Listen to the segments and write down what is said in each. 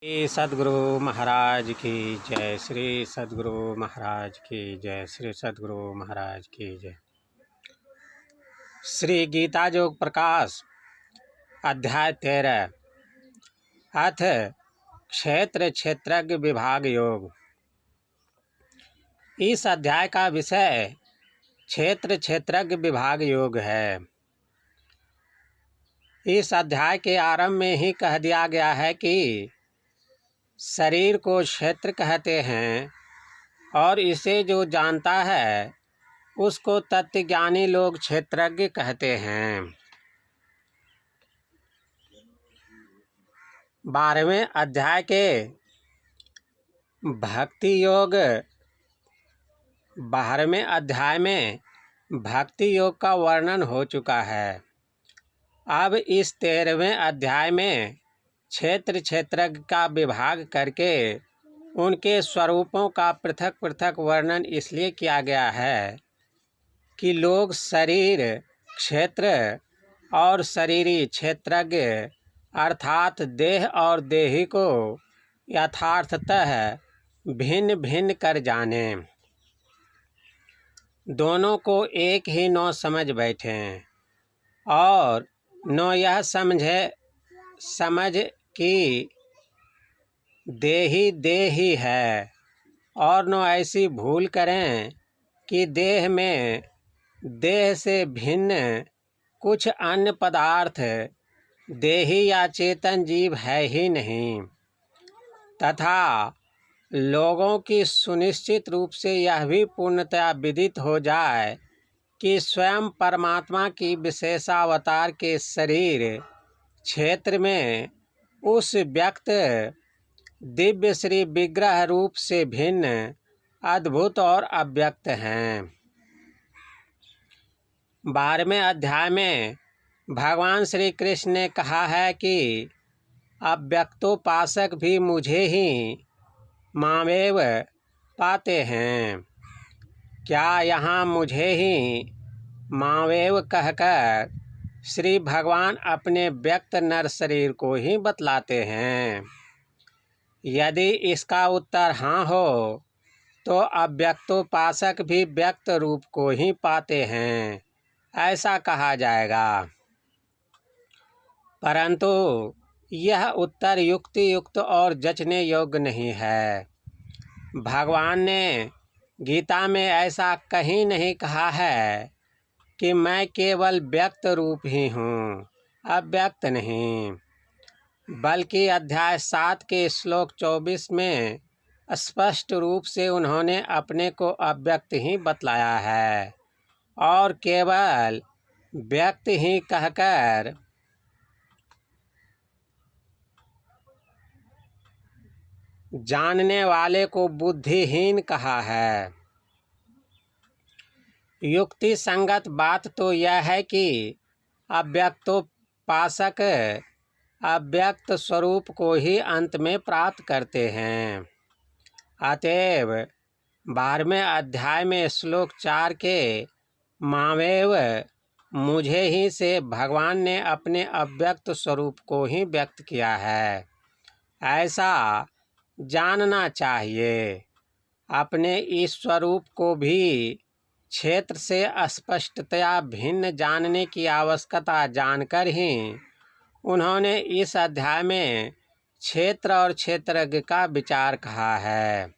श्री सद्गुरु महाराज की जय। श्री सद्गुरु महाराज की जय। श्री सद्गुरु महाराज की जय। श्री गीता योग प्रकाश अध्याय 13 अथ क्षेत्र क्षेत्रज्ञ विभाग योग। इस अध्याय का विषय क्षेत्र क्षेत्रज्ञ विभाग योग है। इस अध्याय के आरंभ में ही कह दिया गया है कि शरीर को क्षेत्र कहते हैं और इसे जो जानता है उसको तत्वज्ञानी लोग क्षेत्रज्ञ कहते हैं। 12वें अध्याय के भक्ति योग 12वें अध्याय में भक्ति योग का वर्णन हो चुका है। अब इस 13वें अध्याय में क्षेत्र क्षेत्रज्ञ का विभाग करके उनके स्वरूपों का पृथक पृथक वर्णन इसलिए किया गया है कि लोग शरीर क्षेत्र और शरीरी क्षेत्रज्ञ अर्थात देह और देही को यथार्थतः भिन्न भिन्न कर जाने, दोनों को एक ही न समझ बैठें और न यह समझ कि देही देही है और न ऐसी भूल करें कि देह में देह से भिन्न कुछ अन्य पदार्थ देही या चेतन जीव है ही नहीं, तथा लोगों की सुनिश्चित रूप से यह भी पूर्णतया विदित हो जाए कि स्वयं परमात्मा की विशेषावतार के शरीर क्षेत्र में उस व्यक्त दिव्य श्री विग्रह रूप से भिन्न अद्भुत और अव्यक्त हैं। 12वें अध्याय में भगवान श्री कृष्ण ने कहा है कि अव्यक्तोपासक भी मुझे ही मामेव पाते हैं। क्या यहाँ मुझे ही मामेव कहकर श्री भगवान अपने व्यक्त नर शरीर को ही बतलाते हैं? यदि इसका उत्तर हाँ हो तो अव्यक्तोपासक भी व्यक्त रूप को ही पाते हैं, ऐसा कहा जाएगा। परंतु यह उत्तर युक्ति और जचने योग्य नहीं है। भगवान ने गीता में ऐसा कहीं नहीं कहा है कि मैं केवल व्यक्त रूप ही हूँ, अव्यक्त नहीं, बल्कि अध्याय 7 के श्लोक 24 में स्पष्ट रूप से उन्होंने अपने को अव्यक्त ही बतलाया है और केवल व्यक्त ही कहकर जानने वाले को बुद्धिहीन कहा है। युक्ति संगत बात तो यह है कि अव्यक्तोपासक अव्यक्त स्वरूप को ही अंत में प्राप्त करते हैं। अतएव 12वें अध्याय में श्लोक 4 के मामेव मुझे ही से भगवान ने अपने अव्यक्त स्वरूप को ही व्यक्त किया है, ऐसा जानना चाहिए। अपने इस स्वरूप को भी क्षेत्र से स्पष्टतया भिन्न जानने की आवश्यकता जानकर ही उन्होंने इस अध्याय में क्षेत्र और क्षेत्रज्ञ का विचार कहा है।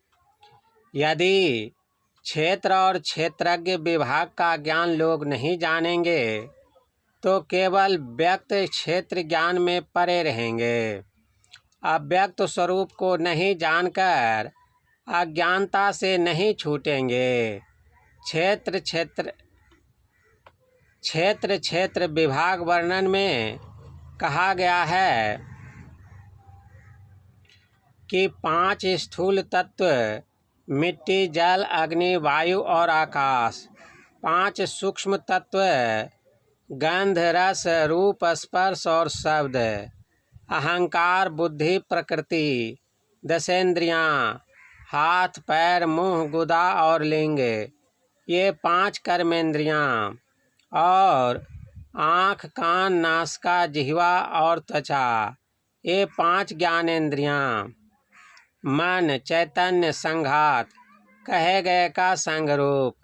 यदि क्षेत्र और क्षेत्रज्ञ विभाग का ज्ञान लोग नहीं जानेंगे तो केवल व्यक्त क्षेत्र ज्ञान में पड़े रहेंगे। अव्यक्त स्वरूप को नहीं जानकर अज्ञानता से नहीं छूटेंगे। क्षेत्र विभाग वर्णन में कहा गया है कि 5 स्थूल तत्व मिट्टी, जल, अग्नि, वायु और आकाश, 5 सूक्ष्म तत्व गंध, रस, रूप, स्पर्श और शब्द, अहंकार, बुद्धि, प्रकृति, 10 इंद्रियां, हाथ, पैर, मुंह, गुदा और लिंग, ये 5 कर्मेंद्रियां और आँख, कान, नासिका, जिह्वा और त्वचा, ये 5 ज्ञानेंद्रियां मन, चैतन्य, संघात, कहे गए का संगरूप,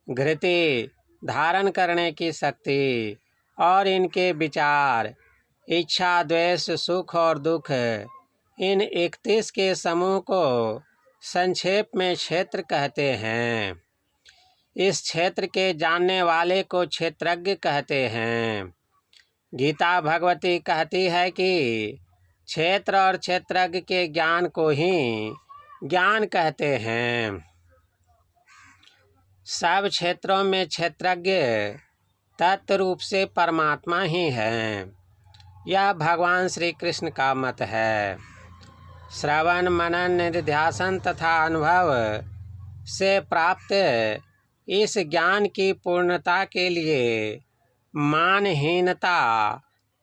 घृति, धारण करने की शक्ति और इनके विचार, इच्छा, द्वेष, सुख और दुख, इन 31 के समूह को संक्षेप में क्षेत्र कहते हैं। इस क्षेत्र के जानने वाले को क्षेत्रज्ञ कहते हैं। गीता भगवती कहती है कि क्षेत्र और क्षेत्रज्ञ के ज्ञान को ही ज्ञान कहते हैं। सब क्षेत्रों में क्षेत्रज्ञ तत्व रूप से परमात्मा ही है। यह भगवान श्री कृष्ण का मत है। श्रवण, मनन, निधिध्यासन तथा अनुभव से प्राप्त इस ज्ञान की पूर्णता के लिए मानहीनता,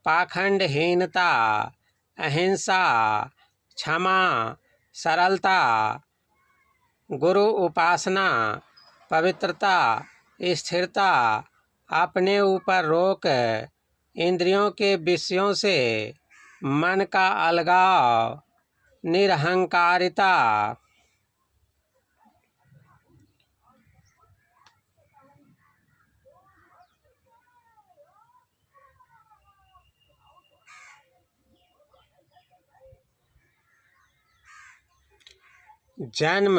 पाखंडहीनता, अहिंसा, क्षमा, सरलता, गुरु उपासना, पवित्रता, स्थिरता, अपने ऊपर रोक, इंद्रियों के विषयों से मन का अलगाव, निरहंकारिता, जन्म,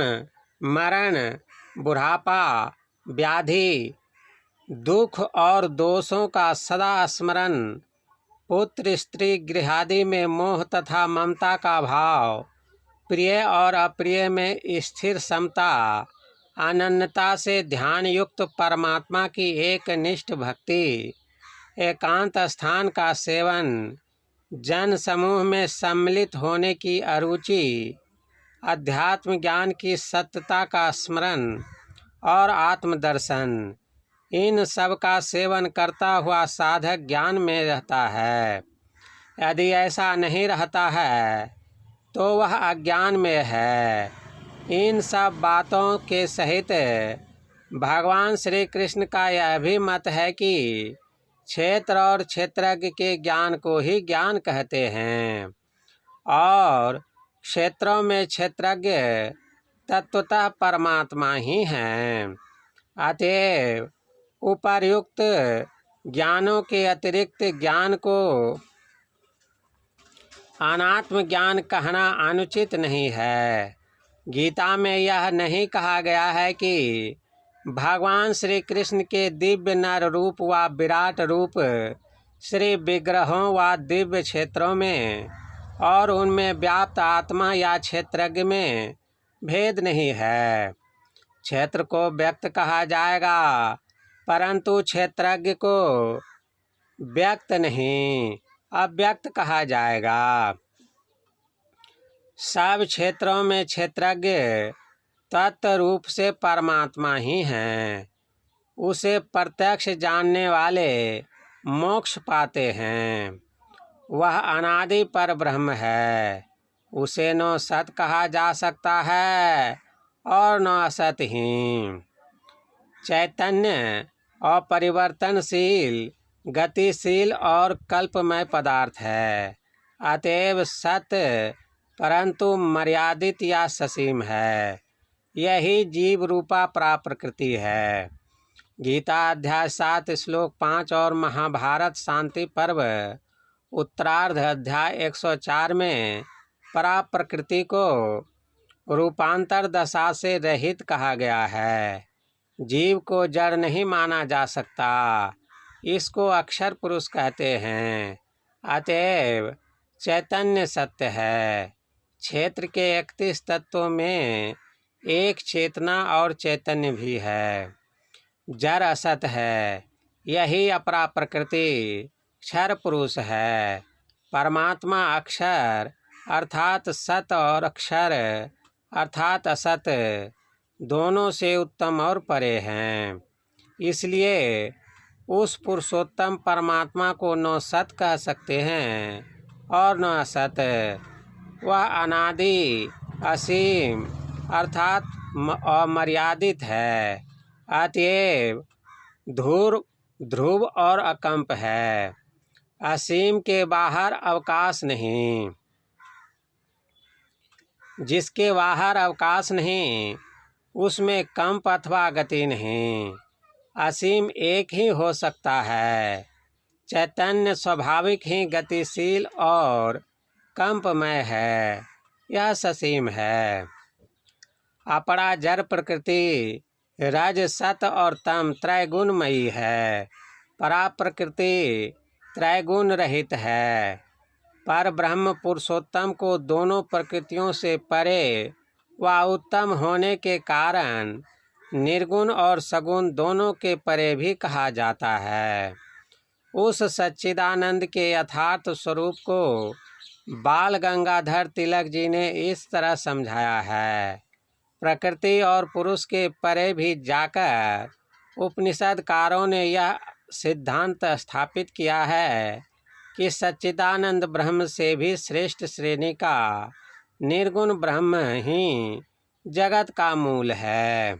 मरण, बुढ़ापा, व्याधि, दुख और दोषों का सदा स्मरण, पुत्र स्त्री गृहादि में मोह तथा ममता का भाव, प्रिय और अप्रिय में स्थिर समता, अनन्यता से ध्यान युक्त परमात्मा की एक निष्ठ भक्ति, एकांत स्थान का सेवन, जन समूह में सम्मिलित होने की अरुचि, अध्यात्म ज्ञान की सत्यता का स्मरण और आत्मदर्शन, इन सब का सेवन करता हुआ साधक ज्ञान में रहता है। यदि ऐसा नहीं रहता है तो वह अज्ञान में है। इन सब बातों के सहित भगवान श्री कृष्ण का यह भी मत है कि क्षेत्र और क्षेत्रज्ञ के ज्ञान को ही ज्ञान कहते हैं और क्षेत्रों में क्षेत्रज्ञ तत्वतः परमात्मा ही हैं। अतएव उपर्युक्त ज्ञानों के अतिरिक्त ज्ञान को अनात्म ज्ञान कहना अनुचित नहीं है। गीता में यह नहीं कहा गया है कि भगवान श्री कृष्ण के दिव्य नर रूप व विराट रूप श्री विग्रहों व दिव्य क्षेत्रों में और उनमें व्याप्त आत्मा या क्षेत्रज्ञ में भेद नहीं है। क्षेत्र को व्यक्त कहा जाएगा परंतु क्षेत्रज्ञ को व्यक्त नहीं, अव्यक्त कहा जाएगा। सब क्षेत्रों में क्षेत्रज्ञ तत्व रूप से परमात्मा ही हैं। उसे प्रत्यक्ष जानने वाले मोक्ष पाते हैं। वह अनादि पर ब्रह्म है। उसे न सत कहा जा सकता है और न असत ही। चैतन्य अपरिवर्तनशील, गतिशील और कल्पमय पदार्थ है। अतएव सत्य परंतु मर्यादित या ससीम है। यही जीव रूपा प्रकृति है। गीता अध्याय 7 श्लोक 5 और महाभारत शांति पर्व उत्तरार्ध अध्याय 104 में प्रकृति को रूपांतर दशा से रहित कहा गया है। जीव को जड़ नहीं माना जा सकता। इसको अक्षर पुरुष कहते हैं। अतएव चैतन्य सत्य है। क्षेत्र के 31 तत्वों में एक चेतना और चैतन्य भी है। जड़ असत है। यही अपरा प्रकृति क्षर पुरुष है। परमात्मा अक्षर अर्थात सत और अक्षर अर्थात असत दोनों से उत्तम और परे हैं। इसलिए उस पुरुषोत्तम परमात्मा को न सत कह सकते हैं और न असत। वह अनादि, असीम अर्थात अमर्यादित है। अतएव ध्रुव और अकंप है। असीम के बाहर अवकाश नहीं। जिसके बाहर अवकाश नहीं, उसमें कंप अथवा गति नहीं। असीम एक ही हो सकता है। चैतन्य स्वाभाविक ही गतिशील और कंपमय है, यह ससीम है। अपरा जड़ प्रकृति रज सत और तम त्रैगुणमयी है। परा प्रकृति त्रैगुण रहित है। पर ब्रह्म पुरुषोत्तम को दोनों प्रकृतियों से परे व उत्तम होने के कारण निर्गुण और सगुण दोनों के परे भी कहा जाता है। उस सच्चिदानंद के यथार्थ स्वरूप को बाल गंगाधर तिलक जी ने इस तरह समझाया है। प्रकृति और पुरुष के परे भी जाकर उपनिषदकारों ने यह सिद्धांत स्थापित किया है कि सच्चिदानंद ब्रह्म से भी श्रेष्ठ श्रेणी का निर्गुण ब्रह्म ही जगत का मूल है।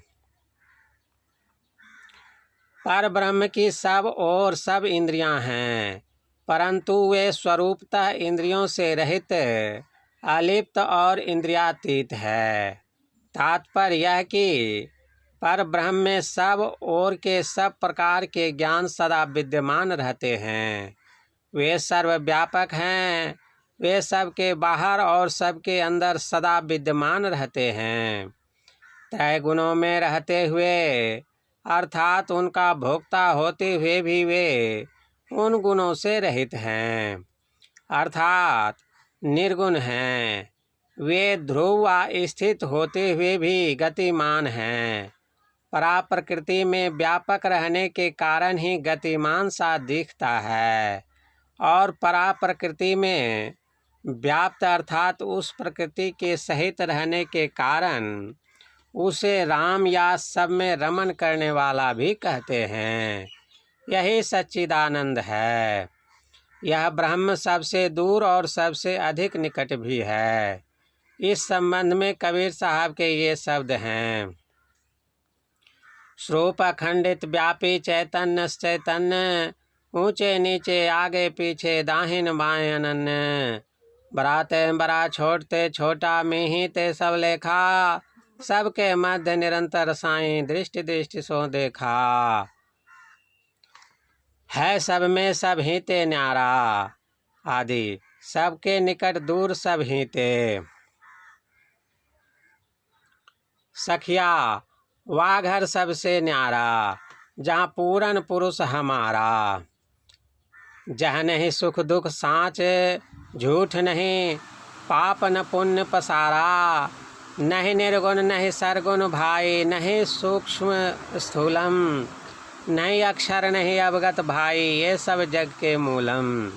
पर ब्रह्म की सब और सब इंद्रियां हैं, परंतु वे स्वरूपतः इंद्रियों से रहित, अलिप्त और इंद्रियातीत है। तात्पर्य यह कि पर ब्रह्म में सब और के सब प्रकार के ज्ञान सदा विद्यमान रहते हैं। वे सर्वव्यापक हैं। वे सबके बाहर और सबके अंदर सदा विद्यमान रहते हैं। त्रैगुणों में रहते हुए अर्थात उनका भोक्ता होते हुए भी वे उन गुणों से रहित हैं, अर्थात निर्गुण हैं। वे ध्रुव स्थित होते हुए भी गतिमान हैं। परा प्रकृति में व्यापक रहने के कारण ही गतिमान सा दिखता है और परा प्रकृति में व्याप्त अर्थात उस प्रकृति के सहित रहने के कारण उसे राम या सब में रमण करने वाला भी कहते हैं। यही सच्चिदानंद है। यह ब्रह्म सबसे दूर और सबसे अधिक निकट भी है। इस संबंध में कबीर साहब के ये शब्द हैं। स्वरूप अखंडित व्यापी चैतन्य चैतन्य, ऊंचे नीचे आगे पीछे दाहिन बाएं अनन्य। बराते बड़ा छोटते छोटा मिही ते सब लेखा, सबके मध्य निरंतर साईं दृष्टि दृष्टि सो देखा। है सब में सब ही ते न्यारा आदि, सबके निकट दूर सब ही ते। सखिया वाह घर सबसे न्यारा, जहाँ पूरन पुरुष हमारा। जह नहीं सुख दुख साँच, झूठ नहीं पाप न पुण्य पसारा। नहीं निर्गुण नहीं सरगुण भाई, नहीं सूक्ष्म स्थूलम, नहीं अक्षर नहीं अवगत भाई, ये सब जग के मूलम।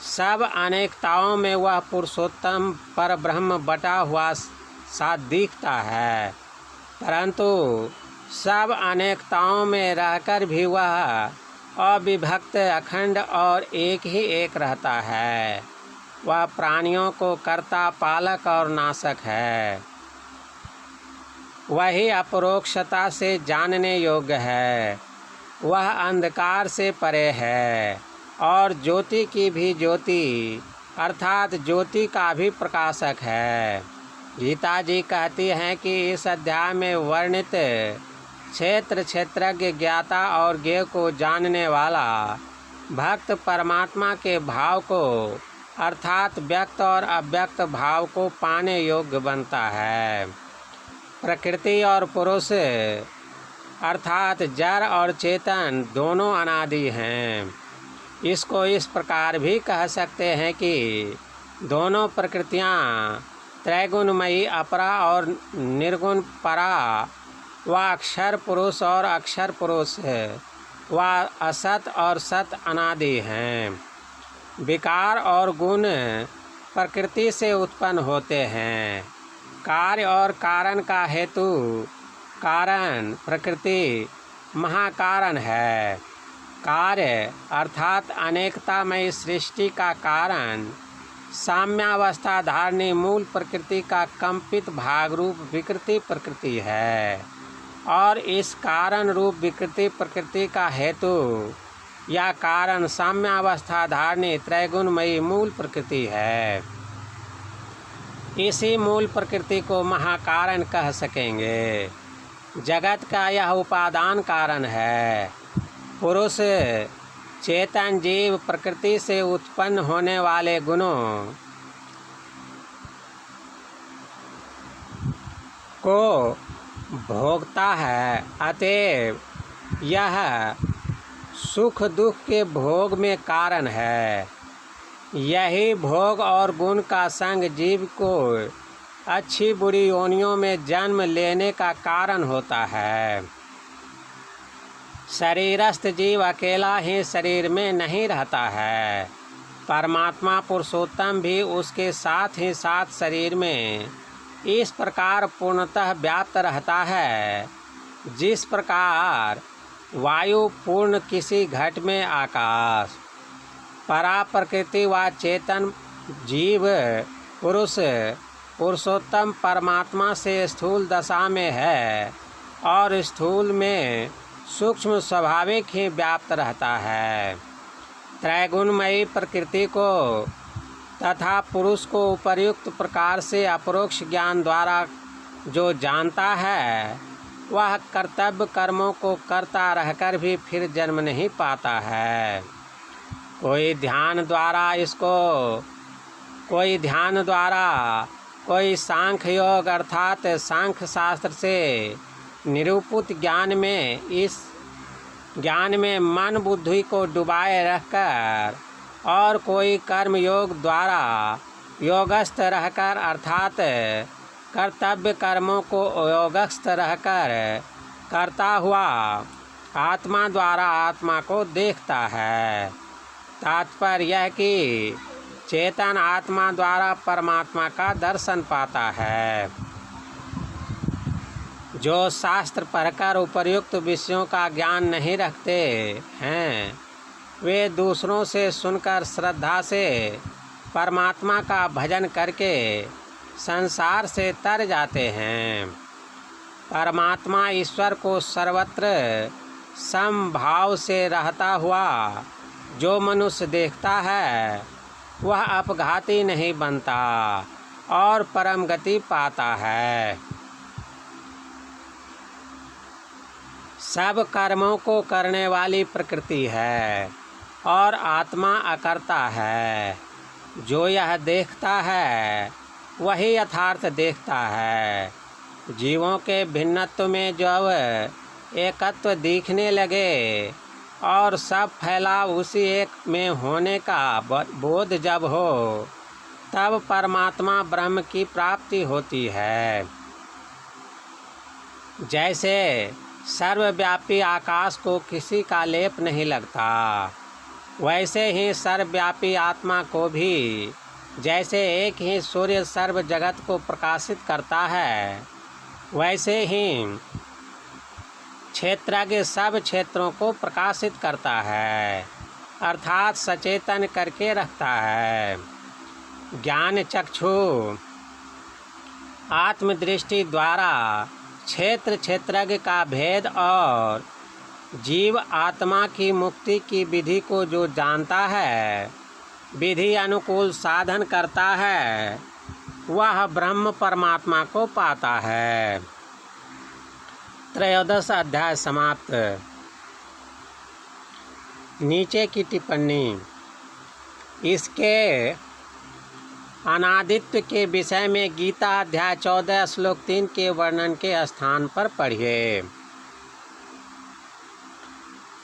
सब अनेकताओं में वह पुरुषोत्तम पर ब्रह्म बटा हुआ सा दिखता है, परंतु सब अनेकताओं में रहकर भी वह अविभक्त अखंड और एक ही एक रहता है। वह प्राणियों को कर्ता पालक और नाशक है। वही अपरोक्षता से जानने योग्य है। वह अंधकार से परे है और ज्योति की भी ज्योति अर्थात ज्योति का भी प्रकाशक है। गीता जी कहती हैं कि इस अध्याय में वर्णित क्षेत्र क्षेत्रज्ञ ज्ञाता और ज्ञेय को जानने वाला भक्त परमात्मा के भाव को अर्थात व्यक्त और अव्यक्त भाव को पाने योग्य बनता है। प्रकृति और पुरुष अर्थात जड़ और चेतन दोनों अनादि हैं। इसको इस प्रकार भी कह सकते हैं कि दोनों प्रकृतियाँ त्रैगुणमयी अपरा और निर्गुण परा व अक्षर पुरुष और अक्षर पुरुष व असत और सत अनादि हैं। विकार और गुण प्रकृति से उत्पन्न होते हैं। कार्य और कारण का हेतु कारण प्रकृति महाकारण है। कार्य अर्थात अनेकतामयी सृष्टि का कारण साम्यावस्था धारणी मूल प्रकृति का कंपित भाग रूप विकृति प्रकृति है और इस कारण रूप विकृति प्रकृति का हेतु या कारण साम्यावस्था धारणी त्रैगुणमयी मूल प्रकृति है। इसी मूल प्रकृति को महाकारण कह सकेंगे। जगत का यह उपादान कारण है। पुरुष चेतन जीव प्रकृति से उत्पन्न होने वाले गुणों को भोगता है, अतएव यह सुख दुख के भोग में कारण है। यही भोग और गुण का संग जीव को अच्छी बुरी योनियों में जन्म लेने का कारण होता है। शरीरस्थ जीव अकेला ही शरीर में नहीं रहता है। परमात्मा पुरुषोत्तम भी उसके साथ ही साथ शरीर में इस प्रकार पूर्णतः व्याप्त रहता है, जिस प्रकार वायु पूर्ण किसी घट में आकाश। परा प्रकृति व चेतन जीव पुरुष पुरुषोत्तम परमात्मा से स्थूल दशा में है और स्थूल में सूक्ष्म स्वाभाविक ही व्याप्त रहता है। त्रैगुणमयी प्रकृति को तथा पुरुष को उपर्युक्त प्रकार से अपरोक्ष ज्ञान द्वारा जो जानता है, वह कर्तव्य कर्मों को करता रहकर भी फिर जन्म नहीं पाता है। कोई ध्यान द्वारा कोई सांख्य योग अर्थात सांख्य शास्त्र से निरूपित ज्ञान में मन बुद्धि को डुबाए रखकर और कोई कर्म योग द्वारा योगस्थ रहकर अर्थात कर्तव्य कर्मों को योगस्थ रहकर करता हुआ आत्मा द्वारा आत्मा को देखता है। तात्पर्य यह कि चेतन आत्मा द्वारा परमात्मा का दर्शन पाता है। जो शास्त्र पढ़कर उपर्युक्त विषयों का ज्ञान नहीं रखते हैं, वे दूसरों से सुनकर श्रद्धा से परमात्मा का भजन करके संसार से तर जाते हैं। परमात्मा ईश्वर को सर्वत्र समभाव से रहता हुआ जो मनुष्य देखता है, वह अपघाती नहीं बनता और परम गति पाता है। सब कर्मों को करने वाली प्रकृति है और आत्मा अकर्ता है। जो यह देखता है वही यथार्थ देखता है। जीवों के भिन्नत्व में जब एकत्व दिखने लगे और सब फैलाव उसी एक में होने का बोध जब हो, तब परमात्मा ब्रह्म की प्राप्ति होती है। जैसे सर्वव्यापी आकाश को किसी का लेप नहीं लगता, वैसे ही सर्वव्यापी आत्मा को भी जैसे एक ही सूर्य सर्व जगत को प्रकाशित करता है, वैसे ही क्षेत्रज्ञ सब क्षेत्रों को प्रकाशित करता है, अर्थात सचेतन करके रखता है। ज्ञान चक्षु आत्मदृष्टि द्वारा क्षेत्र क्षेत्रज्ञ का भेद और जीव आत्मा की मुक्ति की विधि को जो जानता है, विधि अनुकूल साधन करता है, वह ब्रह्म परमात्मा को पाता है। 13 अध्याय समाप्त। नीचे की टिप्पणी। इसके अनादित्व के विषय में गीता अध्याय 14 श्लोक 3 के वर्णन के स्थान पर पढ़िए।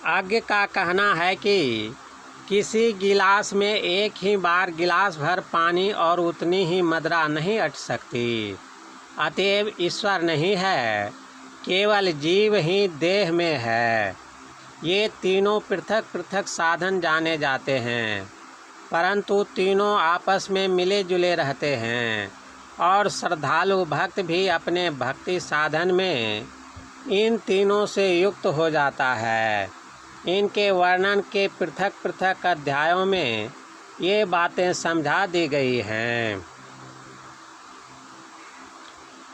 आज्ञ का कहना है कि किसी गिलास में एक ही बार गिलास भर पानी और उतनी ही मदिरा नहीं अट सकती। अतएव ईश्वर नहीं है, केवल जीव ही देह में है। ये तीनों पृथक पृथक साधन जाने जाते हैं, परंतु तीनों आपस में मिले जुले रहते हैं और श्रद्धालु भक्त भी अपने भक्ति साधन में इन तीनों से युक्त हो जाता है। इनके वर्णन के पृथक पृथक अध्यायों में ये बातें समझा दी गई हैं।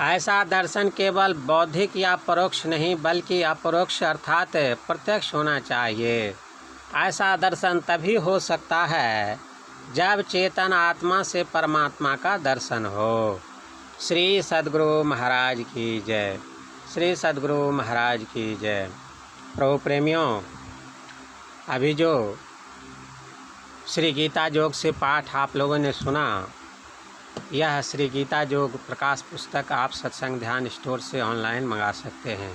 ऐसा दर्शन केवल बौद्धिक या परोक्ष नहीं बल्कि अपरोक्ष अर्थात प्रत्यक्ष होना चाहिए। ऐसा दर्शन तभी हो सकता है जब चेतन आत्मा से परमात्मा का दर्शन हो। श्री सद्गुरु महाराज की जय। श्री सद्गुरु महाराज की जय। प्रभु प्रेमियों, अभी जो श्री गीता योग से पाठ आप लोगों ने सुना, यह श्री गीता योग प्रकाश पुस्तक आप सत्संग ध्यान स्टोर से ऑनलाइन मंगा सकते हैं।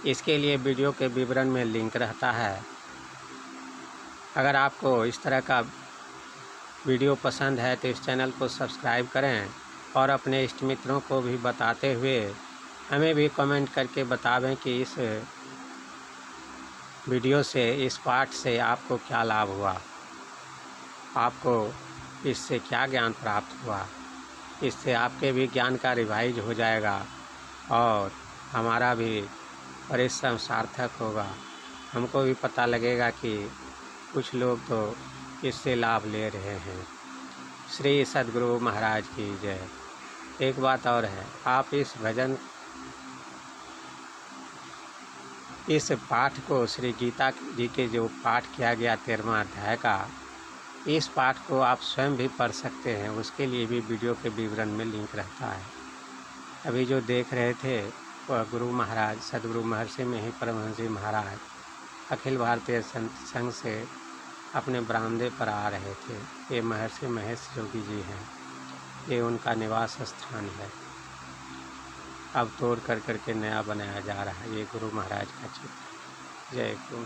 इसके लिए वीडियो के विवरण में लिंक रहता है। अगर आपको इस तरह का वीडियो पसंद है तो इस चैनल को सब्सक्राइब करें और अपने इष्ट मित्रों को भी बताते हुए हमें भी कमेंट करके बतावें कि इस वीडियो से, इस पाठ से आपको क्या लाभ हुआ, आपको इससे क्या ज्ञान प्राप्त हुआ। इससे आपके भी ज्ञान का रिवाइज हो जाएगा और हमारा भी परिश्रम सार्थक होगा। हमको भी पता लगेगा कि कुछ लोग तो इससे लाभ ले रहे हैं। श्री सद्गुरु महाराज की जय। एक बात और है, आप इस भजन, इस पाठ को, श्री गीता जी के जो पाठ किया गया 13वां अध्याय का, इस पाठ को आप स्वयं भी पढ़ सकते हैं। उसके लिए भी वीडियो के विवरण में लिंक रहता है। अभी जो देख रहे थे वह गुरु महाराज सद्गुरु महर्षि महेश परमहंस जी महाराज अखिल भारतीय संत संघ से अपने बरामदे पर आ रहे थे। ये महर्षि महेश योगी जी हैं, ये उनका निवास स्थान है। अब तोड़ कर करके नया बनाया जा रहा है। ये गुरु महाराज का चित्र। जय गुरु।